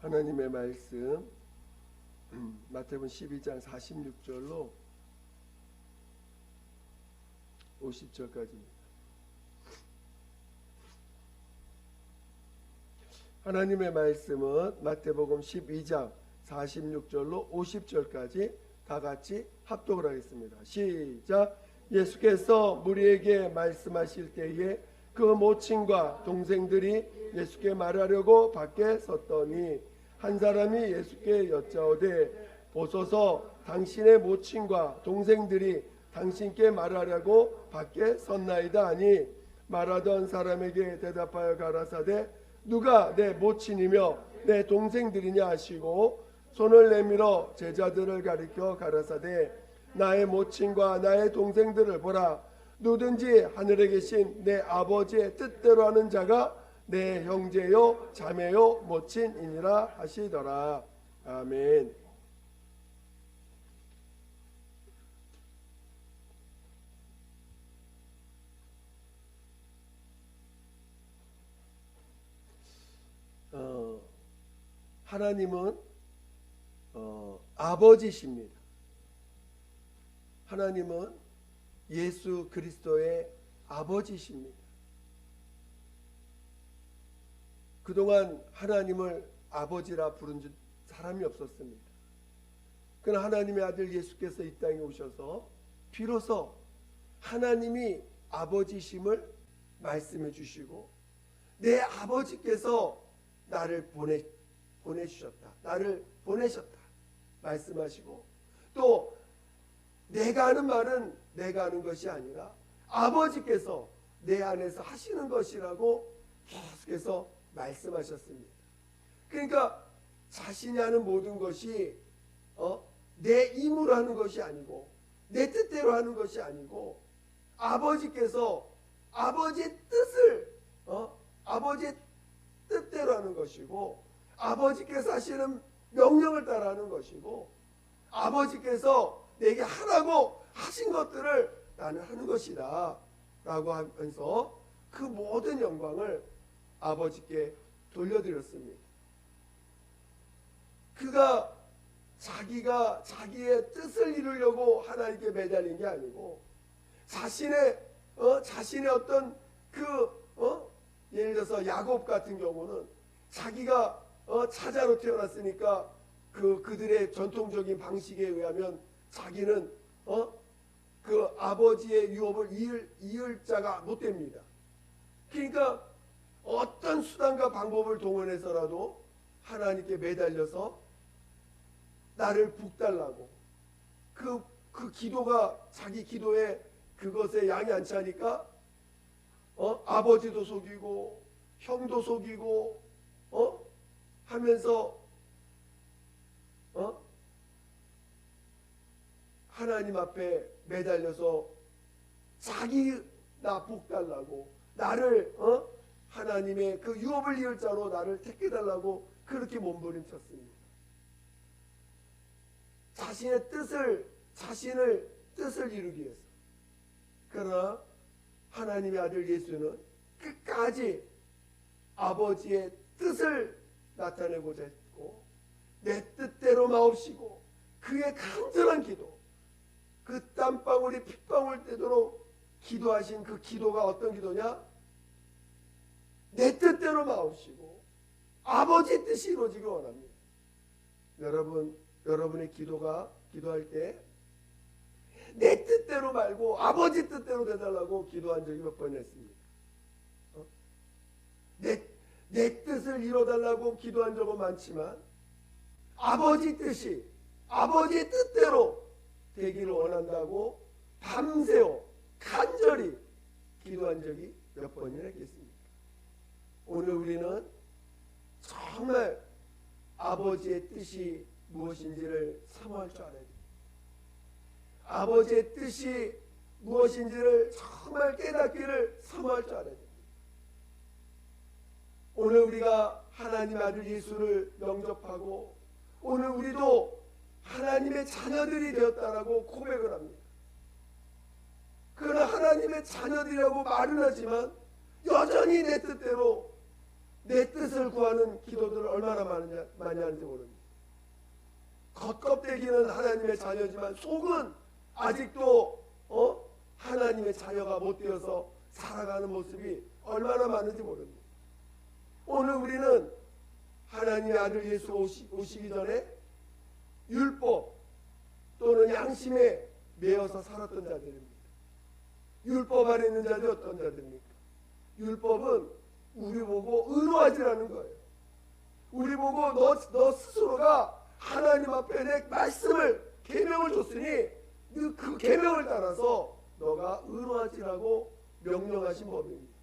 하나님의 말씀 마태복음 12장 46절로 50절까지입니다. 하나님의 말씀은 마태복음 12장 46절로 50절까지 다 같이 합독을 하겠습니다. 시작. 예수께서 무리에게 말씀하실 때에 그 모친과 동생들이 예수께 말하려고 밖에 섰더니 한 사람이 예수께 여짜오되 보소서 당신의 모친과 동생들이 당신께 말하려고 밖에 섰나이다 하니 말하던 사람에게 대답하여 가라사대 누가 내 모친이며 내 동생들이냐 하시고 손을 내밀어 제자들을 가리켜 가라사대 나의 모친과 나의 동생들을 보라. 누든지 하늘에 계신 내 아버지의 뜻대로 하는 자가 내 형제요 자매요 모친이니라 하시더라. 아멘. 하나님은 아버지십니다. 하나님은 예수 그리스도의 아버지십니다. 그동안 하나님을 아버지라 부른 사람이 없었습니다. 그러나 하나님의 아들 예수께서 이 땅에 오셔서 비로소 하나님이 아버지심을 말씀해 주시고 내 아버지께서 나를 보내주셨다. 나를 보내셨다. 말씀하시고 또 내가 하는 말은 내가 하는 것이 아니라 아버지께서 내 안에서 하시는 것이라고 계속해서 말씀하셨습니다. 그러니까 자신이 하는 모든 것이 내 힘으로 하는 것이 아니고 내 뜻대로 하는 것이 아니고 아버지께서 아버지의 뜻을 아버지의 뜻대로 하는 것이고 아버지께서 하시는 명령을 따라하는 것이고 아버지께서 내게 하라고 하신 것들을 나는 하는 것이다 라고 하면서 그 모든 영광을 아버지께 돌려드렸습니다. 그가 자기의 뜻을 이루려고 하나님께 매달린 게 아니고 자신의 어떤 예를 들어서 야곱 같은 경우는 자기가 차자로 태어났으니까 그들의 전통적인 방식에 의하면 자기는 그 아버지의 유업을 이을 자가 못 됩니다. 그러니까 어떤 수단과 방법을 동원해서라도 하나님께 매달려서 나를 북달라고 그 기도가 자기 기도에 그것에 양이 안 차니까 아버지도 속이고 형도 속이고 하면서 하나님 앞에 매달려서 자기 나 복달라고 나를 하나님의 그 유업을 이을 자로 나를 택해달라고 그렇게 몸부림쳤습니다. 자신의 뜻을 이루기 위해서. 그러나 하나님의 아들 예수는 끝까지 아버지의 뜻을 나타내고자 했고 내 뜻대로 마옵시고 그의 간절한 기도 그 땀방울이 핏방울 되도록 기도하신 그 기도가 어떤 기도냐? 내 뜻대로 마옵시고 아버지 뜻이 이루어지기 원합니다. 여러분의 기도할 때 내 뜻대로 말고 아버지 뜻대로 되달라고 기도한 적이 몇 번 했습니다. 내 뜻을 이뤄달라고 기도한 적은 많지만 아버지 뜻이 아버지의 뜻대로 되기를 원한다고 밤새워 간절히 기도한 적이 몇 번이나 있겠습니까? 오늘 우리는 정말 아버지의 뜻이 무엇인지를 사모할 줄 알아야 됩니다. 아버지의 뜻이 무엇인지를 정말 깨닫기를 사모할 줄 알아야 됩니다. 오늘 우리가 하나님 아들 예수를 영접하고 오늘 우리도 하나님의 자녀들이 되었다라고 고백을 합니다. 그러나 하나님의 자녀들이라고 말은 하지만 여전히 내 뜻대로 내 뜻을 구하는 기도들을 얼마나 많이 하는지 모릅니다. 겉껍데기는 하나님의 자녀지만 속은 아직도 하나님의 자녀가 못 되어서 살아가는 모습이 얼마나 많은지 모릅니다. 오늘 우리는 하나님의 아들 예수가 오시기 전에 율법 또는 양심에 매여서 살았던 자들입니다. 율법 아래 있는 자들이 어떤 자들입니까? 율법은 우리 보고 의로하지라는 거예요. 우리 보고 너 스스로가 하나님 앞에 내 말씀을 계명을 줬으니 그 계명을 따라서 너가 의로하지라고 명령하신 법입니다.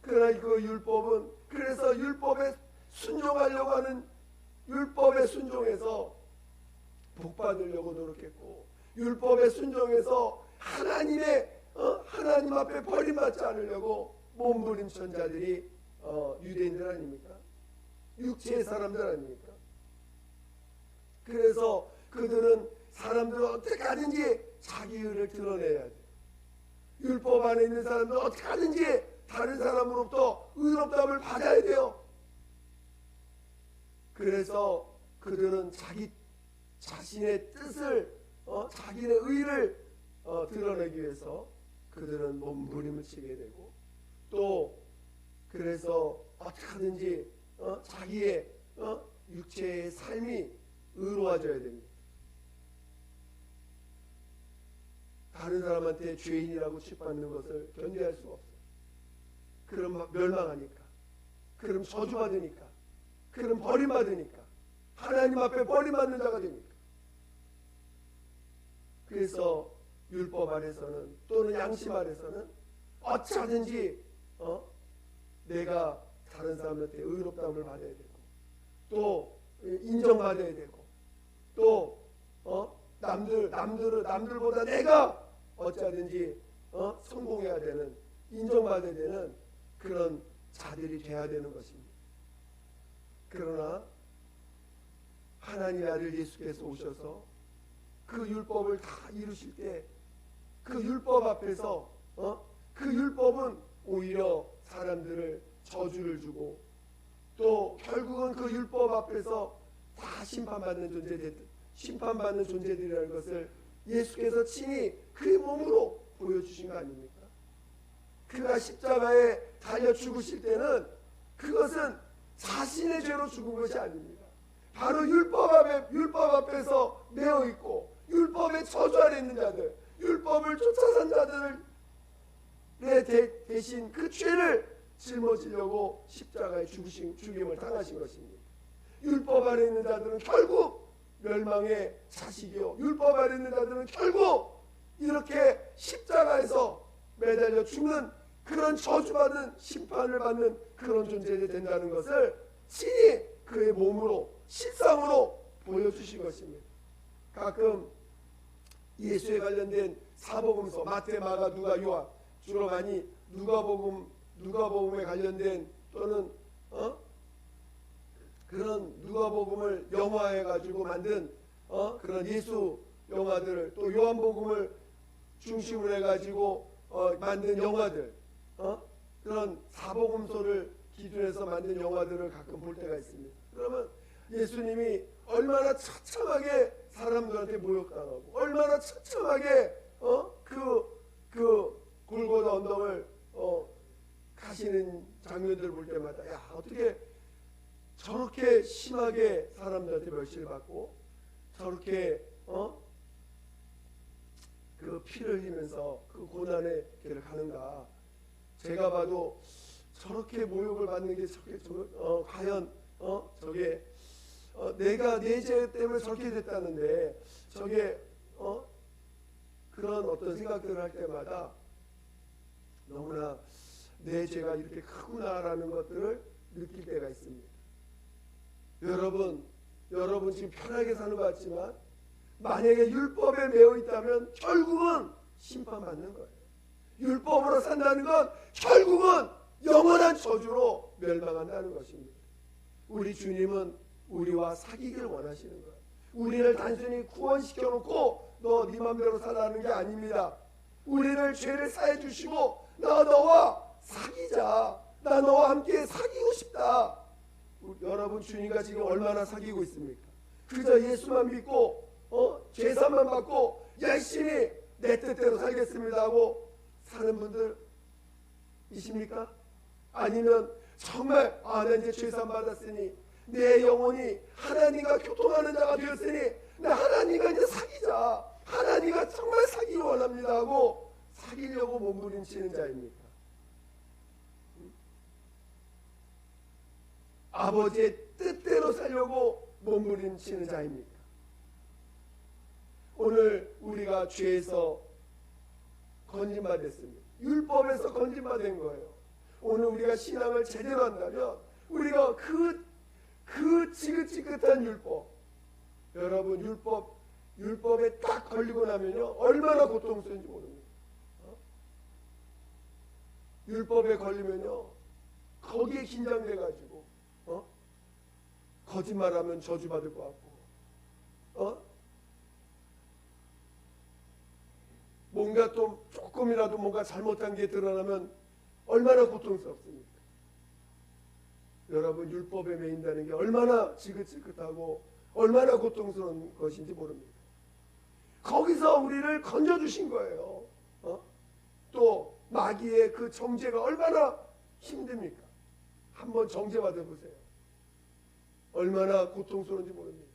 그러나 그 율법은 그래서 율법에 순종하려고 하는 율법에 순종해서 복받으려고 노력했고 율법에 순종해서 하나님 앞에 버림받지 않으려고 몸부림친 자들이 유대인들 아닙니까? 육체의 사람들 아닙니까? 그래서 그들은 사람들은 어떻게 하든지 자기 의를 드러내야 돼. 율법 안에 있는 사람들은 어떻게 하든지 다른 사람으로부터 의롭다함을 받아야 돼요. 그래서 그들은 자신의 뜻을 자기의 의를 드러내기 위해서 그들은 몸부림을 치게 되고 또 그래서 어떻게 하든지 자기의 육체의 삶이 의로워져야 됩니다. 다른 사람한테 죄인이라고 취급받는 것을 견뎌할 수가 없어요. 그럼 멸망하니까, 그럼 저주받으니까, 그럼 버림받으니까, 하나님 앞에 버림받는 자가 되니까. 그래서 율법 아래서는 또는 양심 아래서는 어찌하든지 내가 다른 사람한테 의롭다함을 받아야 되고 또 인정받아야 되고 또 남들보다 내가 어찌하든지 성공해야 되는 인정받아야 되는 그런 자들이 돼야 되는 것입니다. 그러나 하나님의 아들 예수께서 오셔서 그 율법을 다 이루실 때 그 율법 앞에서 그 율법은 오히려 사람들을 저주를 주고 또 결국은 그 율법 앞에서 다 심판받는 존재들이라는 것을 예수께서 친히 그의 몸으로 보여주신 거 아닙니까? 그가 십자가에 달려 죽으실 때는 그것은 자신의 죄로 죽은 것이 아닙니다. 바로 율법 앞에서 매어 있고 율법의 저주 아래 있는 자들, 율법을 쫓아 산 자들의 대신 그 죄를 짊어지려고 십자가에 죽임을 당하신 것입니다. 율법 아래 있는 자들은 결국 멸망의 자식이요, 율법 아래 있는 자들은 결국 이렇게 십자가에서 매달려 죽는 그런 저주받은 심판을 받는 그런 존재가 된다는 것을 친히 그의 몸으로 실상으로 보여주신 것입니다. 가끔 예수에 관련된 사복음서 마태, 마가, 누가, 요한 주로 많이 누가복음에 관련된 또는 그런 누가복음을 영화해 가지고 만든 그런 예수 영화들을 또 요한복음을 중심으로 해 가지고 만든 영화들 그런 사복음서를 기준해서 만든 영화들을 가끔 볼 때가 있습니다. 그러면 예수님이 얼마나 처참하게 사람들한테 모욕당하고 얼마나 처참하게 그 골고다 언덕을 가시는 장면들을 볼 때마다 야 어떻게 저렇게 심하게 사람들한테 멸시를 받고 저렇게 그 피를 흘리면서 그 고난의 길을 가는가. 제가 봐도 저렇게 모욕을 받는 게 과연 저게 내가 내 죄 때문에 저렇게 됐다는데 저게 그런 어떤 생각들을 할 때마다 너무나 내 죄가 이렇게 크구나라는 것들을 느낄 때가 있습니다. 여러분 지금 편하게 사는 것 같지만 만약에 율법에 매여 있다면 결국은 심판받는 거예요. 율법으로 산다는 건 결국은 영원한 저주로 멸망한다는 것입니다. 우리 주님은 우리와 사귀길 원하시는 거예요. 우리를 단순히 구원시켜 놓고 너 네 맘대로 살라는 게 아닙니다. 우리를 죄를 사해 주시고 너와 사귀자. 나 너와 함께 사귀고 싶다. 여러분 주님과 지금 얼마나 사귀고 있습니까? 그저 예수만 믿고 죄산만 받고 열심히 내 뜻대로 살겠습니다 하고 사는 분들이십니까? 아니면 정말 나 이제 죄산 받았으니 내 영혼이 하나님과 교통하는 자가 되었으니 나 하나님과 이제 사귀자, 하나님과 정말 사귀기 원합니다 하고 사귀려고 몸부림치는 자입니까? 아버지의 뜻대로 살려고 몸부림치는 자입니까? 오늘 우리가 죄에서 건진받았습니다. 율법에서 건진받은 거예요. 오늘 우리가 신앙을 제대로 한다면 우리가 그 지긋지긋한 율법, 여러분 율법에 딱 걸리고 나면요 얼마나 고통스러운지 모릅니다. 율법에 걸리면요 거기에 긴장돼 가지고 거짓말하면 저주받을 것 같고 뭔가 또 조금이라도 뭔가 잘못한 게 드러나면 얼마나 고통스럽습니까? 여러분 율법에 매인다는 게 얼마나 지긋지긋하고 얼마나 고통스러운 것인지 모릅니다. 거기서 우리를 건져주신 거예요. 또 마귀의 그 정죄가 얼마나 힘듭니까? 한번 정죄받아 보세요. 얼마나 고통스러운지 모릅니다.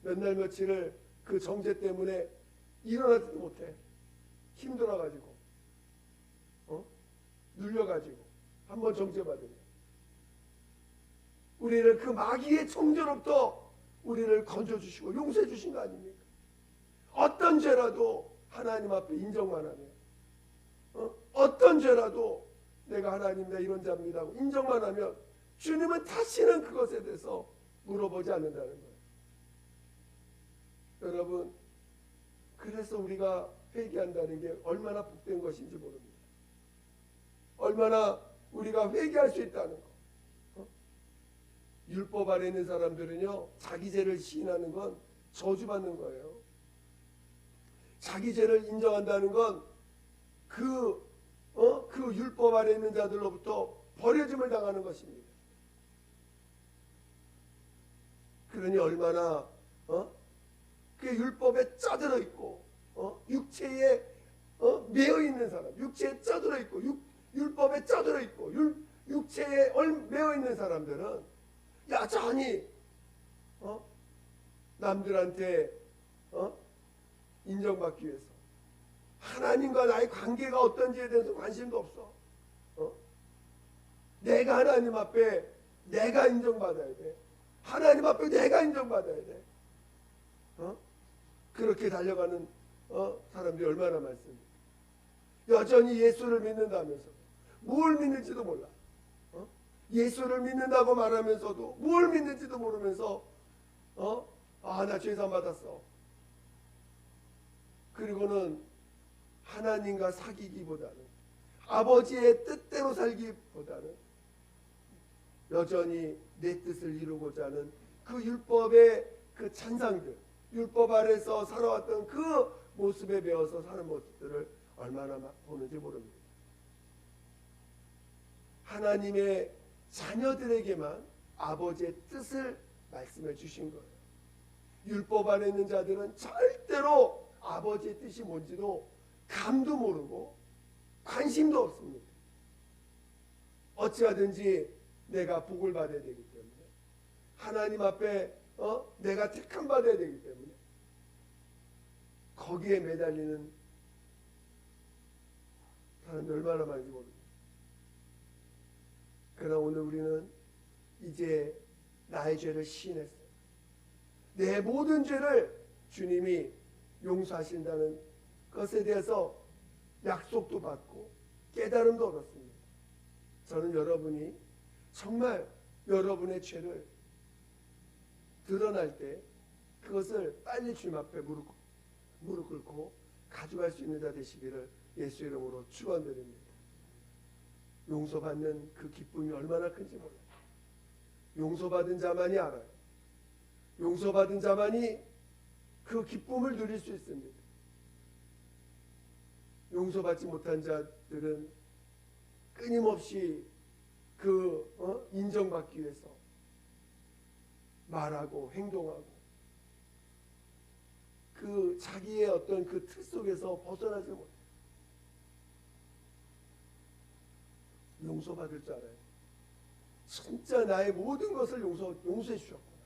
몇 날 며칠을 그 정죄 때문에 일어나지도 못해. 힘들어가지고 눌려가지고 한번 정죄받으면 우리를 그 마귀의 정죄로부터 우리를 건져주시고 용서해 주신 거 아닙니까? 어떤 죄라도 하나님 앞에 인정만 하면 어떤 죄라도 내가 하나님이다 이런 자입니다 하고 인정만 하면 주님은 다시는 그것에 대해서 물어보지 않는다는 거예요. 여러분 그래서 우리가 회개한다는 게 얼마나 복된 것인지 모릅니다. 얼마나 우리가 회개할 수 있다는 거. 율법 아래 있는 사람들은요 자기 죄를 시인하는 건 저주받는 거예요. 자기 죄를 인정한다는 건 그 율법 아래 있는 자들로부터 버려짐을 당하는 것입니다. 그러니 얼마나 그 율법에 짜들어 있고 육체에 매여 있는 사람, 육체에 짜들어 있고 율법에 짜들어 있고 육체에 매여 있는 사람들은 여전히 남들한테 인정받기 위해서 하나님과 나의 관계가 어떤지에 대해서 관심도 없어. 내가 하나님 앞에 내가 인정받아야 돼. 하나님 앞에 내가 인정받아야 돼. 그렇게 달려가는 사람들이 얼마나 많습니까? 여전히 예수를 믿는다면서 뭘 믿는지도 몰라. 예수를 믿는다고 말하면서도 뭘 믿는지도 모르면서 나 죄산 받았어. 그리고는 하나님과 사귀기보다는 아버지의 뜻대로 살기보다는 여전히 내 뜻을 이루고자 하는 그 율법의 그 찬상들, 율법 아래서 살아왔던 그 모습에 배워서 사는 모습들을 얼마나 보는지 모릅니다. 하나님의 자녀들에게만 아버지의 뜻을 말씀해 주신 거예요. 율법 안에 있는 자들은 절대로 아버지의 뜻이 뭔지도 감도 모르고 관심도 없습니다. 어찌하든지 내가 복을 받아야 되기 때문에 하나님 앞에 내가 택함 받아야 되기 때문에 거기에 매달리는 사람이 얼마나 많은지 모릅니다. 그러나 오늘 우리는 이제 나의 죄를 시인했어요. 내 모든 죄를 주님이 용서하신다는 것에 대해서 약속도 받고 깨달음도 얻었습니다. 저는 여러분이 정말 여러분의 죄를 드러날 때 그것을 빨리 주님 앞에 무릎 꿇고 가져갈 수 있는 자 되시기를 예수 이름으로 축원드립니다. 용서받는 그 기쁨이 얼마나 큰지 몰라요. 용서받은 자만이 알아요. 용서받은 자만이 그 기쁨을 누릴 수 있습니다. 용서받지 못한 자들은 끊임없이 인정받기 위해서 말하고 행동하고 그 자기의 어떤 그 틀 속에서 벗어나지 못해. 용서받을 줄 알아요. 진짜 나의 모든 것을 용서해 주셨구나.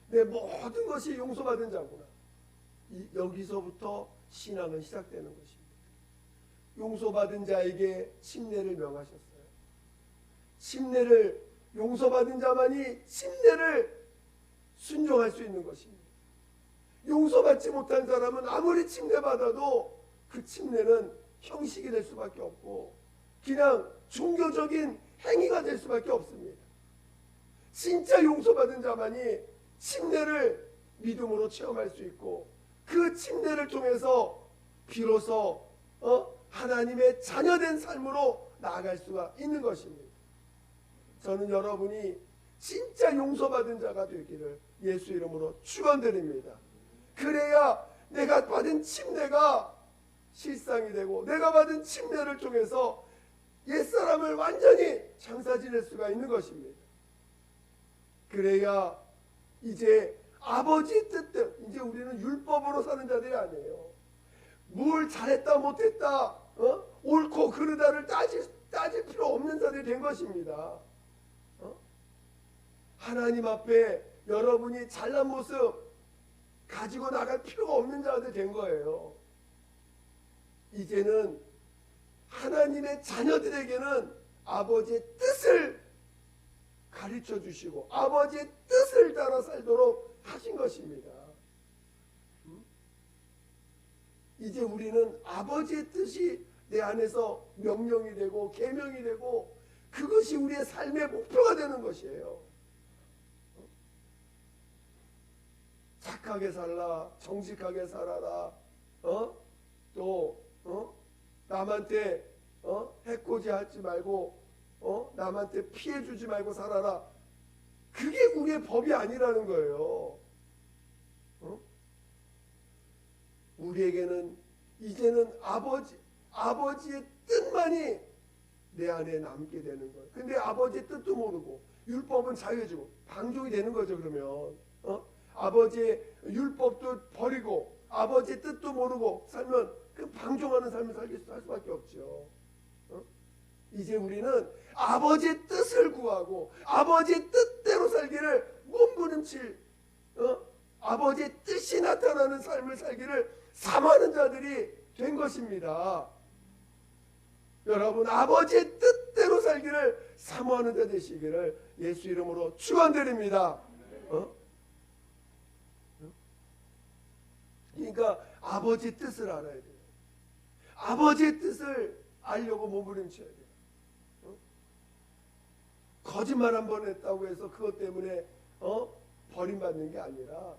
내 모든 것이 용서받은 자구나. 여기서부터 신앙은 시작되는 것입니다. 용서받은 자에게 침례를 명하셨어요. 침례를 용서받은 자만이 침례를 순종할 수 있는 것입니다. 용서받지 못한 사람은 아무리 침례받아도 그 침례는 형식이 될 수밖에 없고 그냥 종교적인 행위가 될 수밖에 없습니다. 진짜 용서받은 자만이 침례를 믿음으로 체험할 수 있고 그 침례를 통해서 비로소 하나님의 자녀된 삶으로 나아갈 수가 있는 것입니다. 저는 여러분이 진짜 용서받은 자가 되기를 예수 이름으로 축원드립니다. 그래야 내가 받은 침례가 실상이 되고 내가 받은 침례를 통해서 옛사람을 완전히 장사 지낼 수가 있는 것입니다. 그래야 이제 아버지 뜻대로, 이제 우리는 율법으로 사는 자들이 아니에요. 뭘 잘했다 못했다 옳고 그르다를 따질 필요 없는 자들이 된 것입니다. 하나님 앞에 여러분이 잘난 모습 가지고 나갈 필요가 없는 자들 된 거예요. 이제는 하나님의 자녀들에게는 아버지의 뜻을 가르쳐 주시고 아버지의 뜻을 따라 살도록 하신 것입니다. 이제 우리는 아버지의 뜻이 내 안에서 명령이 되고 계명이 되고 그것이 우리의 삶의 목표가 되는 것이에요. 착하게 살라, 정직하게 살아라, 또 남한테 해코지 하지 말고 남한테 피해 주지 말고 살아라. 그게 우리의 법이 아니라는 거예요. 우리에게는 이제는 아버지의 뜻만이 내 안에 남게 되는 거예요. 근데 아버지의 뜻도 모르고 율법은 자유해지고 방종이 되는 거죠. 그러면 아버지의 율법도 버리고 아버지의 뜻도 모르고 살면 그 방종하는 삶을 살 수밖에 없죠. 이제 우리는 아버지의 뜻을 구하고 아버지의 뜻대로 살기를 몸부림칠 아버지의 뜻이 나타나는 삶을 살기를 사모하는 자들이 된 것입니다. 여러분 아버지의 뜻대로 살기를 사모하는 자 되시기를 예수 이름으로 축원드립니다. 그러니까 아버지의 뜻을 알아야 돼요. 아버지의 뜻을 알려고 몸부림쳐야 돼요. 거짓말 한 번 했다고 해서 그것 때문에 버림받는 게 아니라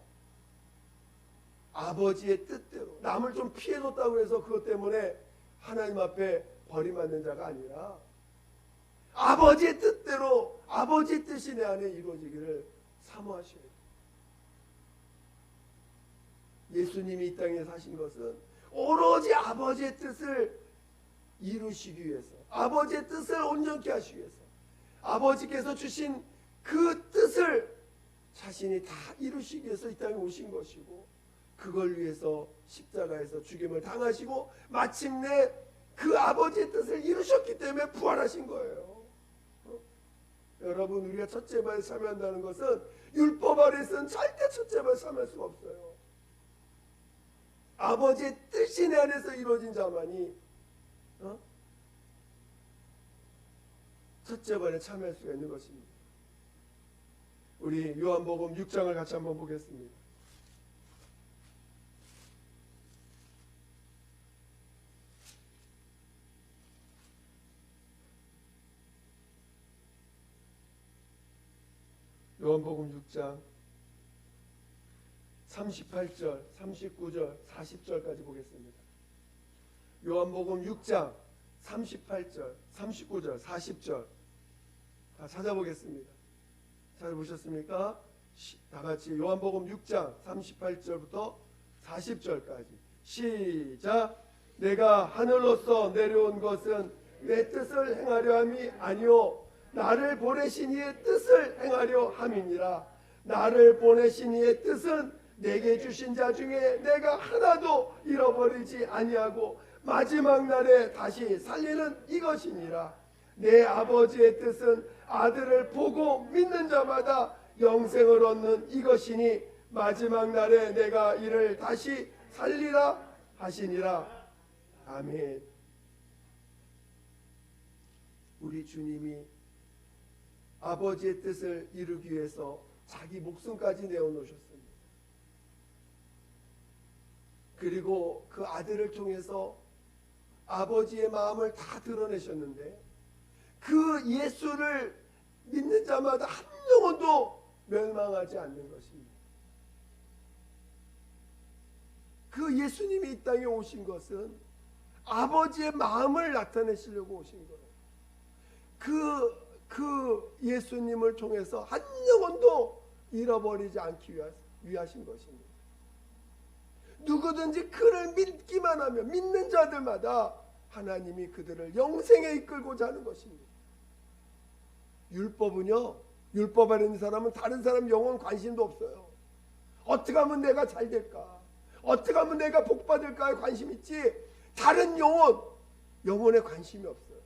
아버지의 뜻대로 남을 좀 피해줬다고 해서 그것 때문에 하나님 앞에 버림받는 자가 아니라 아버지의 뜻대로 아버지의 뜻이 내 안에 이루어지기를 사모하셔야 돼요. 예수님이 이 땅에 사신 것은 오로지 아버지의 뜻을 이루시기 위해서 아버지의 뜻을 온전케 하시기 위해서 아버지께서 주신 그 뜻을 자신이 다 이루시기 위해서 이 땅에 오신 것이고 그걸 위해서 십자가에서 죽임을 당하시고 마침내 그 아버지의 뜻을 이루셨기 때문에 부활하신 거예요. 여러분 우리가 첫째 발에 참여한다는 것은 율법 아래서는 절대 첫째 발에 참여할 수가 없어요. 아버지의 뜻이 내 안에서 이루어진 자만이 첫째 발에 참여할 수가 있는 것입니다. 우리 요한복음 6장을 같이 한번 보겠습니다. 요한복음 6장 38절, 39절, 40절까지 보겠습니다. 요한복음 6장 38절, 39절, 40절 다 찾아보겠습니다. 찾아보셨습니까? 다 같이 요한복음 6장 38절부터 40절까지 시작. 내가 하늘로서 내려온 것은 내 뜻을 행하려 함이 아니요 나를 보내신 이의 뜻을 행하려 함이니라. 나를 보내신 이의 뜻은 내게 주신 자 중에 내가 하나도 잃어버리지 아니하고 마지막 날에 다시 살리는 이것이니라. 내 아버지의 뜻은 아들을 보고 믿는 자마다 영생을 얻는 이것이니 마지막 날에 내가 이를 다시 살리라 하시니라. 아멘. 우리 주님이 아버지의 뜻을 이루기 위해서 자기 목숨까지 내어놓으셨습니다. 그리고 그 아들을 통해서 아버지의 마음을 다 드러내셨는데 그 예수를 믿는 자마다 한 영혼도 멸망하지 않는 것입니다. 그 예수님이 이 땅에 오신 것은 아버지의 마음을 나타내시려고 오신 거예요. 그 예수님을 통해서 한 영혼도 잃어버리지 않기 위하신 것입니다. 누구든지 그를 믿기만 하면 믿는 자들마다 하나님이 그들을 영생에 이끌고자 하는 것입니다. 율법은요, 율법 아래 있는 사람은 다른 사람 영혼 관심도 없어요. 어떻게 하면 내가 잘 될까? 어떻게 하면 내가 복 받을까에 관심 있지 다른 영혼에 관심이 없어요.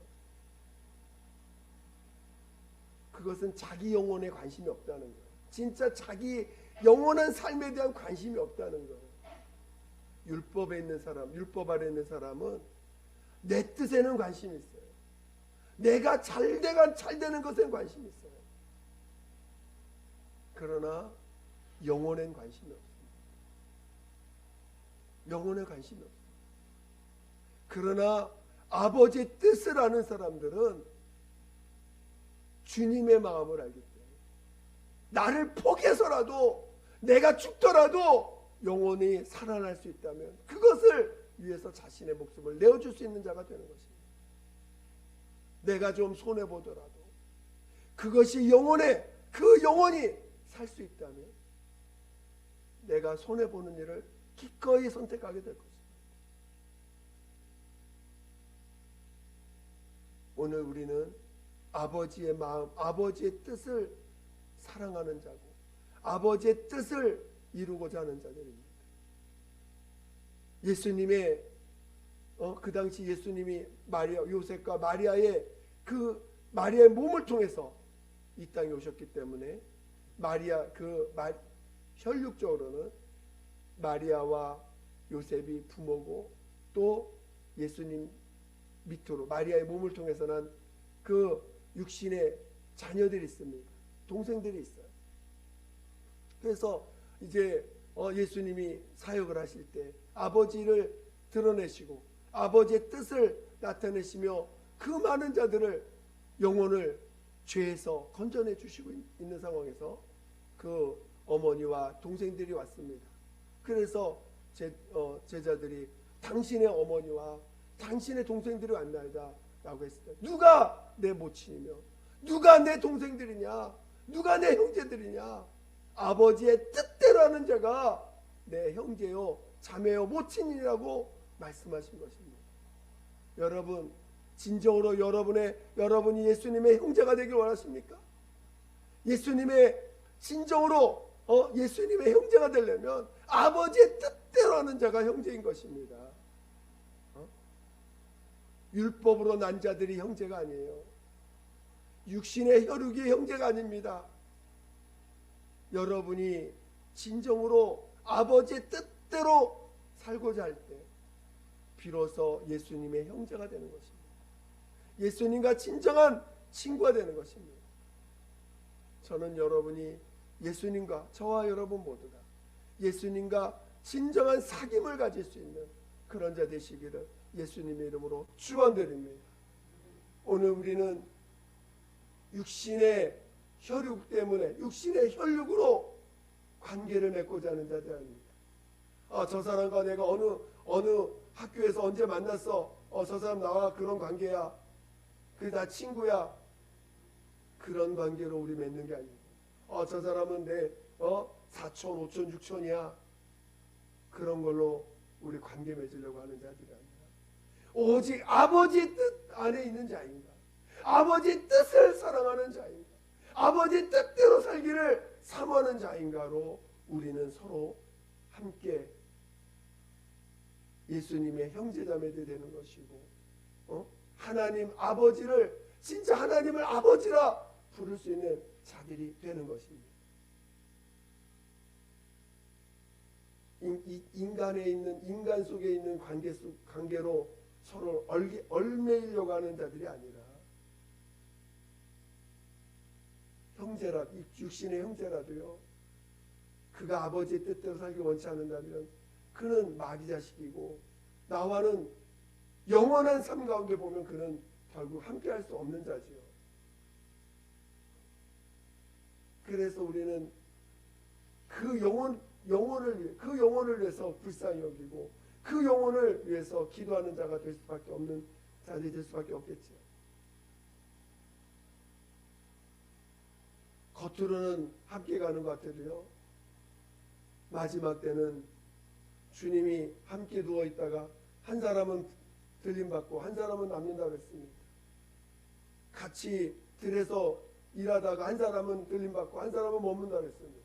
그것은 자기 영혼에 관심이 없다는 거예요. 진짜 자기 영원한 삶에 대한 관심이 없다는 거예요. 율법에 있는 사람, 율법 아래 있는 사람은 내 뜻에는 관심이 있어요. 내가 잘 되는 것에는 관심이 있어요. 그러나 영혼엔 관심이 없습니다. 영혼에 관심이 없어요. 그러나 아버지의 뜻을 아는 사람들은 주님의 마음을 알기 때문에 나를 포기해서라도 내가 죽더라도 영혼이 살아날 수 있다면 그것을 위해서 자신의 목숨을 내어줄 수 있는 자가 되는 것입니다. 내가 좀 손해보더라도 그것이 그 영혼이 살 수 있다면 내가 손해보는 일을 기꺼이 선택하게 될 것입니다. 오늘 우리는 아버지의 마음, 아버지의 뜻을 사랑하는 자고 아버지의 뜻을 이루고자 하는 자들입니다. 예수님의 그 당시 예수님이 요셉과 마리아의 몸을 통해서 이 땅에 오셨기 때문에 혈육적으로는 마리아와 요셉이 부모고 또 예수님 밑으로 마리아의 몸을 통해서 난 그 육신의 자녀들이 있습니다. 동생들이 있어요. 그래서 이제 예수님이 사역을 하실 때 아버지를 드러내시고 아버지의 뜻을 나타내시며 그 많은 자들을 영혼을 죄에서 건져내 주시고 있는 상황에서 그 어머니와 동생들이 왔습니다. 그래서 제자들이 당신의 어머니와 당신의 동생들이 왔나이다 라고 했을 때 누가 내 모친이며 누가 내 동생들이냐 누가 내 형제들이냐 아버지의 뜻대로 하는 자가 내 형제요 자매요 모친이라고 말씀하신 것입니다. 여러분 진정으로 여러분이 예수님의 형제가 되길 원하십니까? 진정으로 예수님의 형제가 되려면 아버지의 뜻대로 하는 자가 형제인 것입니다. 율법으로 난 자들이 형제가 아니에요. 육신의 혈육이 형제가 아닙니다. 여러분이 진정으로 아버지의 뜻대로 살고자 할 때 비로소 예수님의 형제가 되는 것입니다. 예수님과 진정한 친구가 되는 것입니다. 저는 여러분이 예수님과 저와 여러분 모두가 예수님과 진정한 사귐을 가질 수 있는 그런 자 되시기를 예수님의 이름으로 축원드립니다. 오늘 우리는 육신의 혈육 때문에 육신의 혈육으로 관계를 맺고자 하는 자들 아닙니다. 저 사람과 내가 어느 학교에서 언제 만났어? 저 사람 나와 그런 관계야. 그게 다 친구야. 그런 관계로 우리 맺는 게 아닙니다. 저 사람은 내 사촌, 오촌, 육촌이야. 그런 걸로 우리 관계 맺으려고 하는 자들이 아니라 오직 아버지의 뜻 안에 있는 자입니다. 아버지의 뜻을 사랑하는 자인가, 아버지의 뜻대로 살기를 사모하는 자인가로 우리는 서로 함께 예수님의 형제자매들이 되는 것이고, 하나님 아버지를 진짜 하나님을 아버지라 부를 수 있는 자들이 되는 것입니다. 인간에 있는, 인간 속에 있는 관계로 서로 얽매이려고 하는 자들이 아니라, 형제라, 육신의 형제라도요, 그가 아버지의 뜻대로 살기 원치 않는다면 그는 마귀 자식이고, 나와는 영원한 삶 가운데 보면 그는 결국 함께할 수 없는 자지요. 그래서 우리는 그 영혼을 위해서 불쌍히 여기고, 그 영혼을 위해서 기도하는 자가 될 수밖에 없는 자들이 될 수밖에 없겠죠. 겉으로는 함께 가는 것 같아도요, 마지막 때는 주님이 함께 누워 있다가 한 사람은 들림받고 한 사람은 남는다고 했습니다. 같이 들에서 일하다가 한 사람은 들림받고 한 사람은 머문다고 했습니다.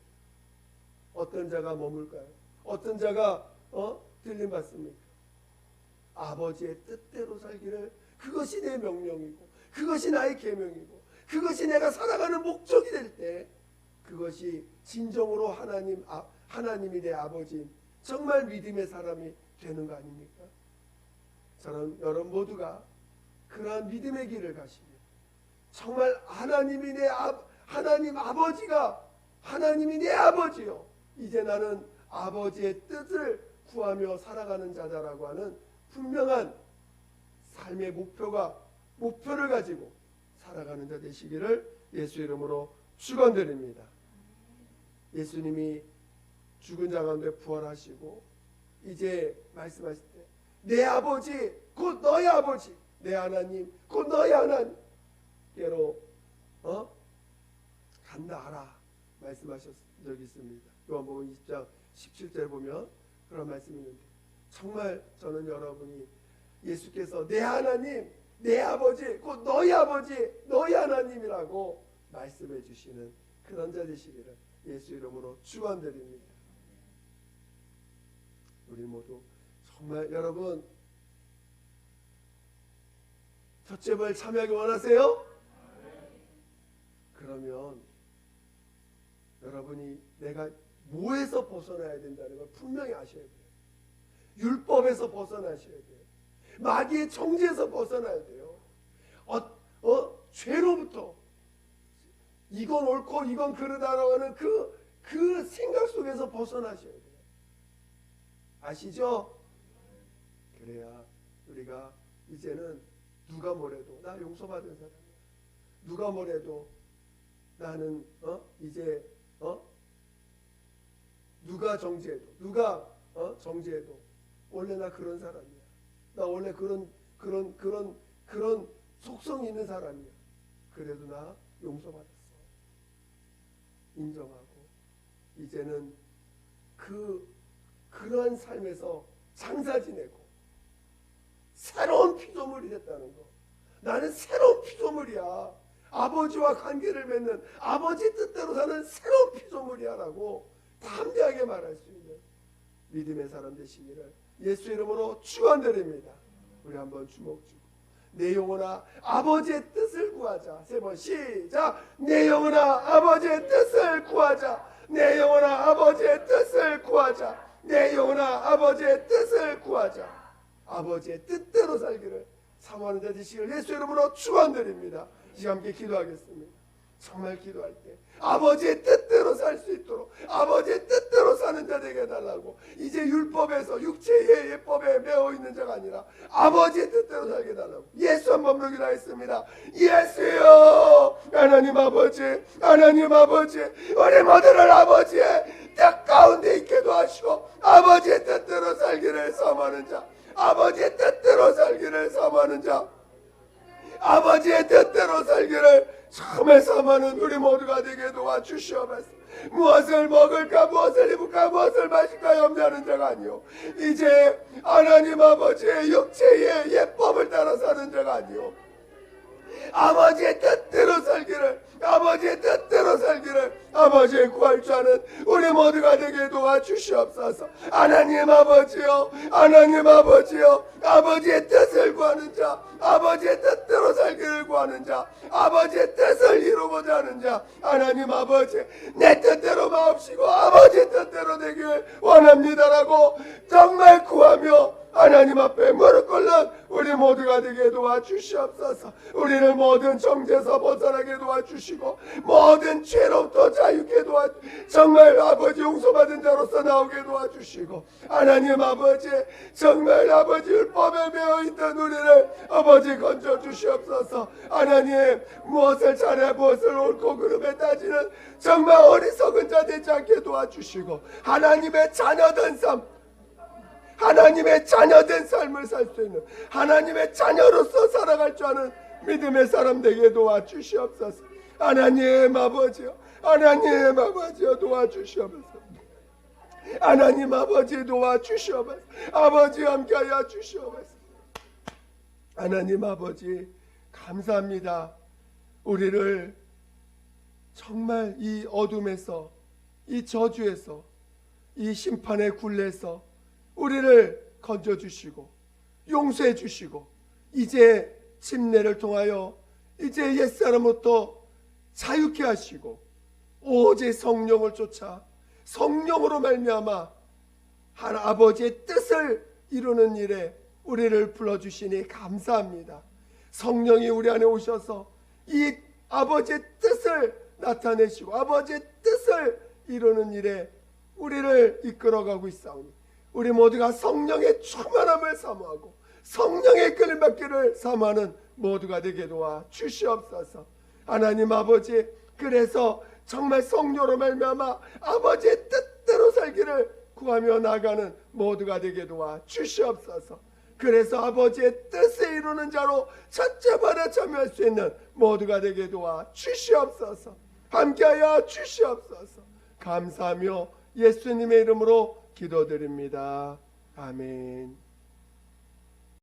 어떤 자가 머물까요? 어떤 자가 들림받습니까? 아버지의 뜻대로 살기를, 그것이 내 명령이고, 그것이 나의 계명이고, 그것이 내가 살아가는 목적이 될 때, 그것이 진정으로 하나님이 내 아버지인 정말 믿음의 사람이 되는 거 아닙니까? 저는 여러분 모두가 그러한 믿음의 길을 가시며, 정말 하나님이 하나님 아버지가, 하나님이 내 아버지요, 이제 나는 아버지의 뜻을 구하며 살아가는 자다라고 하는 분명한 삶의 목표를 가지고 살아가는 자 되시기를 예수 이름으로 축원드립니다. 예수님이 죽은 자 가운데 부활하시고 이제 말씀하실 때, 내 아버지 곧 너의 아버지, 내 하나님 곧 너의 하나님께로 간다 하라 말씀하신 적이 있습니다. 요한복음 20장 17절에 보면 그런 말씀이 있는데, 정말 저는 여러분이 예수께서 내 하나님, 내 아버지 곧 너희 아버지, 너희 하나님이라고 말씀해 주시는 그런 자 되시기를 예수 이름으로 축원드립니다. 우리 모두 정말 여러분 첫째벌 참여하기 원하세요? 그러면 여러분이 내가 뭐에서 벗어나야 된다는 걸 분명히 아셔야 돼요. 율법에서 벗어나셔야 돼요. 마귀의 정죄에서 벗어나야 돼요. 죄로부터, 이건 옳고 이건 그르다라고 하는 그 생각 속에서 벗어나셔야 돼요. 아시죠? 그래야 우리가 이제는 누가 뭐래도 나 용서받은 사람이야, 누가 뭐래도 나는 이제 누가 정죄해도, 누가 정죄해도 원래 나 그런 사람이야, 나 원래 그런 속성 있는 사람이야, 그래도 나 용서받았어 인정하고, 이제는 그러한 삶에서 장사 지내고 새로운 피조물이 됐다는 거. 나는 새로운 피조물이야, 아버지와 관계를 맺는, 아버지 뜻대로 사는 새로운 피조물이야 라고 담대하게 말할 수 있는 믿음의 사람 되시기를 예수 이름으로 축원드립니다. 우리 한번 주목 주고, 내 영혼아 아버지의 뜻을 구하자. 세 번 시작. 내 영혼아 아버지의 뜻을 구하자. 내 영혼아 아버지의 뜻을 구하자. 내 영혼아 아버지의 뜻을 구하자. 아버지의 뜻대로 살기를 사모하는 자 되시기를 예수 이름으로 축원드립니다. 이제 함께 기도하겠습니다. 정말 기도할 때 아버지의 뜻대로 살 수 있도록 아버지의 뜻대로 사는 자 되게 해달라고, 이제 율법에서 육체의 예법에 매어 있는 자가 아니라 아버지의 뜻대로 살게 해달라고 예수 한번 부르기로 하겠습니다. 예수여, 하나님 아버지, 하나님 아버지, 우리 모두를 아버지의 뜻 가운데 있게 도와주시고 아버지의 뜻대로 살기를 사모하는 자, 아버지의 뜻대로 살기를 사모하는 자, 아버지의 뜻대로 살기를 정말 사모하는 우리 모두가 되게 도와주시옵소서. 무엇을 먹을까, 무엇을 입을까, 무엇을 마실까 염려하는 자가 아니요, 이제 하나님 아버지의 육체의 예법을 따라 사는 자가 아니요, 아버지의 뜻대로 살기를, 아버지의 뜻대로 살기를 아버지의 구할 줄 아는 우리 모두가 되게 도와주시옵소서. 하나님 아버지요, 하나님 아버지요, 아버지의 뜻을 구하는 자, 아버지의 뜻대로 살기를 구하는 자, 아버지의 뜻을 이루고자 하는 자, 하나님 아버지, 내 뜻대로 마옵시고 아버지의 뜻대로 되길 원합니다라고 정말 구하며 하나님 앞에 무릎 꿇는 우리 모두가 되게 도와주시옵소서. 우리를 모든 정죄에서 벗어나게 도와주시고 모든 죄로부터 자유케 정말 아버지 용서받은 자로서 나오게 도와주시고, 하나님 아버지, 정말 아버지 율법에 매어있던 우리를 아버지 건져주시옵소서. 하나님, 무엇을 잘해 무엇을 옳고 그름에 따지는 정말 어리석은 자 되지 않게 도와주시고, 하나님의 자녀된 삶, 하나님의 자녀된 삶을 살 수 있는, 하나님의 자녀로서 살아갈 줄 아는 믿음의 사람 되게 도와주시옵소서. 하나님 아버지요, 하나님 아버지요, 도와주시옵소서. 하나님 아버지 도와주시옵소서. 아버지 함께하여 주시옵소서. 하나님 아버지 감사합니다. 우리를 정말 이 어둠에서, 이 저주에서, 이 심판의 굴레에서 우리를 건져주시고 용서해 주시고, 이제 침례를 통하여 이제 옛사람부터 자유케 하시고 오직 성령을 쫓아 성령으로 말미암아 아버지의 뜻을 이루는 일에 우리를 불러주시니 감사합니다. 성령이 우리 안에 오셔서 이 아버지의 뜻을 나타내시고 아버지의 뜻을 이루는 일에 우리를 이끌어가고 있사오니 우리 모두가 성령의 충만함을 사모하고 성령의 끌림받기를 사모하는 모두가 되게 도와 주시옵소서. 하나님 아버지, 그래서 정말 성령으로 말미암아 아버지의 뜻대로 살기를 구하며 나가는 모두가 되게 도와 주시옵소서. 그래서 아버지의 뜻을 이루는 자로 첫째마다 참여할 수 있는 모두가 되게 도와 주시옵소서. 함께하여 주시옵소서. 감사하며 예수님의 이름으로 기도드립니다. 아멘.